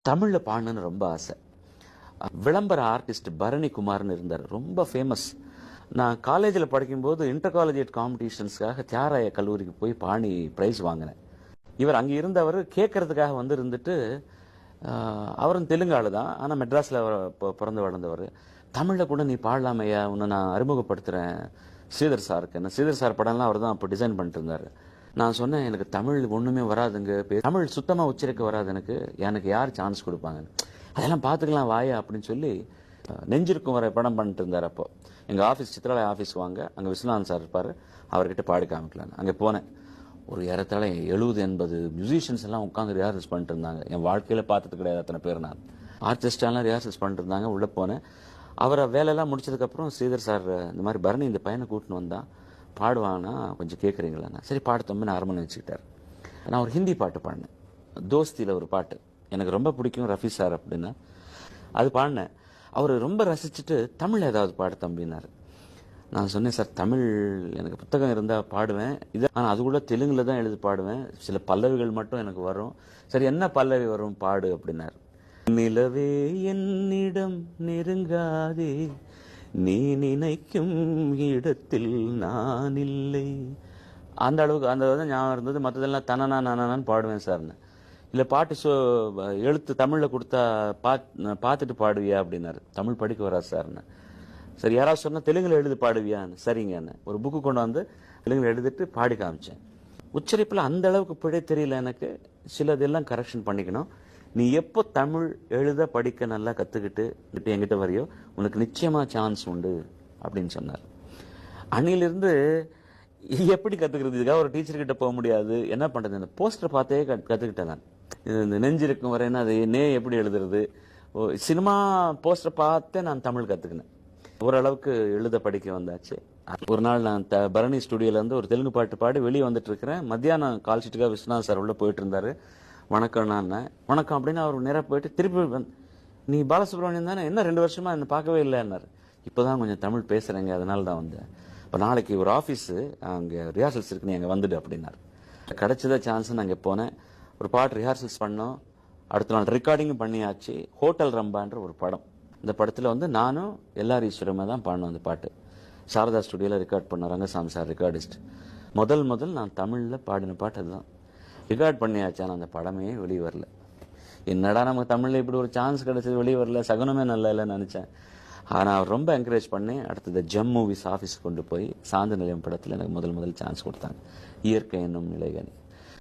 தமிழ்ல பாடணும்னு ரொம்ப ஆசை. விளம்பர ஆர்டிஸ்ட் பரணி குமார்னு இருந்தார். ரொம்ப ஃபேமஸ். நான் காலேஜில் படிக்கும்போது இன்டர் காலேஜியேட் காம்படிஷன்ஸ்க்காக தியாகராய கல்லூரிக்கு போய் பாடி பிரைஸ் வாங்கினேன். இவர் அங்கே இருந்தவர் கேட்கறதுக்காக வந்து இருந்துட்டு, அவரும் தெலுங்கு ஆளு தான், ஆனால் மெட்ராஸில் பிறந்து வளர்ந்தவர். தமிழில் கூட நீ பாடலாமையா, உன்னை நான் அறிமுகப்படுத்துகிறேன் ஸ்ரீதர் சாருக்கு. என்ன ஸ்ரீதர் சார் படம்லாம் அவர் தான் அப்போ டிசைன் பண்ணிட்டு இருந்தார். நான் சொன்னேன், எனக்கு தமிழ் ஒன்றுமே வராதுங்க, தமிழ் சுத்தமாக உச்சரிக்க வராது, எனக்கு யார் சான்ஸ் கொடுப்பாங்க, அதெல்லாம் பார்த்துக்கலாம் வாயா அப்படின்னு சொல்லி நெஞ்சிருக்கும் வரை படம் பண்ணிட்டு இருந்தார். அப்போ எங்கள் ஆஃபீஸ் சித்ராலய ஆஃபீஸ் வாங்க, அங்கே விஸ்வநாதன் சார் இருப்பார், அவர்கிட்ட பாடி காமிக்கலான்னு அங்கே போனேன். ஒரு ஏறத்தாழ 70-80 மியூசிஷியன்ஸ் எல்லாம் உட்காந்து ரிஹர்சல்ஸ் பண்ணிட்டு இருந்தாங்க. என் வாழ்க்கையில் பார்த்தது கிடையாது அத்தனை பேர். நான் ஆர்கெஸ்ட்ராலாம் ரிஹர்சல்ஸ் பண்ணிட்டு இருந்தாங்க. உள்ளே போனேன். அவரை வேலையெல்லாம் முடிச்சதுக்கப்புறம் ஸ்ரீதர் சார் இந்த மாதிரி பரணி இந்த பையனை கூட்டின்னு வந்தால் பாடுவாங்கன்னா கொஞ்சம் கேட்குறீங்களா? சரி பாடு தம்பி, நான் அரமனை வச்சுக்கிட்டார். நான் ஒரு ஹிந்தி பாட்டு பாடினேன், தோஸ்தியில் ஒரு பாட்டு எனக்கு ரொம்ப பிடிக்கும், ரஃபி சார் அப்படின்னா. அது பாடினேன். அவர் ரொம்ப ரசிச்சுட்டு தமிழ் ஏதாவது பாடு தம்பினார். நான் சொன்னேன், சார் தமிழ் எனக்கு புத்தகம் இருந்தால் பாடுவேன், ஆனால் அது கூட தெலுங்கில் தான் எழுதி பாடுவேன், சில பல்லவிகள் மட்டும் எனக்கு வரும். சரி என்ன பல்லவி வரும் பாடு அப்படின்னார். நிலவே என்னிடம் நெருங்காதே, நீ நினைக்கும் இடத்தில் நான் இல்லை. அந்த அளவுக்கு அந்த ஞாபகம் இருந்தது. மற்றதெல்லாம் தனனா நானான்னு பாடுவேன் சார்னு. இல்லை பாட்டு எழுத்து தமிழில் கொடுத்தா பார்த்துட்டு பாடுவியா அப்படின்னாரு. தமிழ் படிக்க வராது சார்னு. சரி யாராவது சொன்னால் தெலுங்கில் எழுதி பாடுவியான்னு. சரிங்கன்னு ஒரு புக்கு கொண்டு வந்து தெலுங்கில் எழுதிட்டு பாடி காமிச்சேன். உச்சரிப்பில் அந்த அளவுக்கு பிழை தெரியல எனக்கு, சிலதெல்லாம் கரெக்ஷன் பண்ணிக்கணும். நீ எப்போ தமிழ் எழுத படிக்க நல்லா கற்றுக்கிட்டு என்கிட்ட வரையோ உனக்கு நிச்சயமாக சான்ஸ் உண்டு அப்படின்னு சொன்னார். அன்னிலிருந்து எப்படி கற்றுக்கிறது, இதுக்காக ஒரு டீச்சர்கிட்ட போக முடியாது, என்ன பண்ணுறது, இந்த போஸ்டர் பார்த்தே கற்றுக்கிட்டேன் நான். இந்த நெஞ்சிருக்கும் வரைன்னா அது எப்படி எழுதுறது, சினிமா போஸ்டர் பார்த்தே நான் தமிழ் கற்றுக்கினேன். ஓரளவுக்கு எழுத படிக்க வந்தாச்சு. ஒரு நாள் நான் பரணி ஸ்டுடியோலேருந்து ஒரு தெலுங்கு பாட்டு பாடி வெளியே வந்துட்டு இருக்கிறேன். மத்தியானம் கால் ஷீட்டுக்காக விஸ்வநாத் சார் உள்ள போயிட்டு இருந்தாரு. வணக்கம் நான் வணக்கம் அப்படின்னு அவர் நேராக போயிட்டு திருப்பி நீ பாலசுப்ரமணியம் தானே, என்ன 2 வருஷமா என்ன பார்க்கவே இல்லைன்னாரு. இப்போதான் கொஞ்சம் தமிழ் பேசுகிறேங்க, அதனால தான் வந்தேன். இப்போ நாளைக்கு ஒரு ஆஃபீஸு அங்கே ரிஹர்சல்ஸ் இருக்கு, நீ அங்கே வந்துடு அப்படின்னாரு. கிடைச்சதா சான்ஸ்ன்னு அங்கே போனேன். ஒரு பாட்டு ரிஹர்சல்ஸ் பண்ணோம். அடுத்த நாள் ரெக்கார்டிங்கும் பண்ணியாச்சு. ஹோட்டல் ரம்பான்ற ஒரு படம். இந்த படத்தில் வந்து நானும் எல்லார் ஈஸ்வரமாக தான் பாடணும். அந்த பாட்டு சாரதா ஸ்டுடியோவில் ரெக்கார்ட் பண்ணோம். Rangasamy sir recordist. முதல் நான் தமிழில் பாடின பாட்டு அதுதான். ரெக்கார்ட் பண்ணியாச்சு. ஆனால் அந்த படமே வெளியே வரல. என்னடா நமக்கு தமிழில் இப்படி ஒரு சான்ஸ் கிடைச்சது, வெளியே வரல, சகுனமே நல்லா இல்லைன்னு நினச்சேன். ஆனால் அவர் ரொம்ப என்கரேஜ் பண்ணி அடுத்தது ஜெம் மூவிஸ் ஆஃபீஸ் கொண்டு போய் சாந்தி நிலையம் படத்தில் எனக்கு முதல் சான்ஸ் கொடுத்தாங்க. இயற்கை என்னும் நிலைகனி.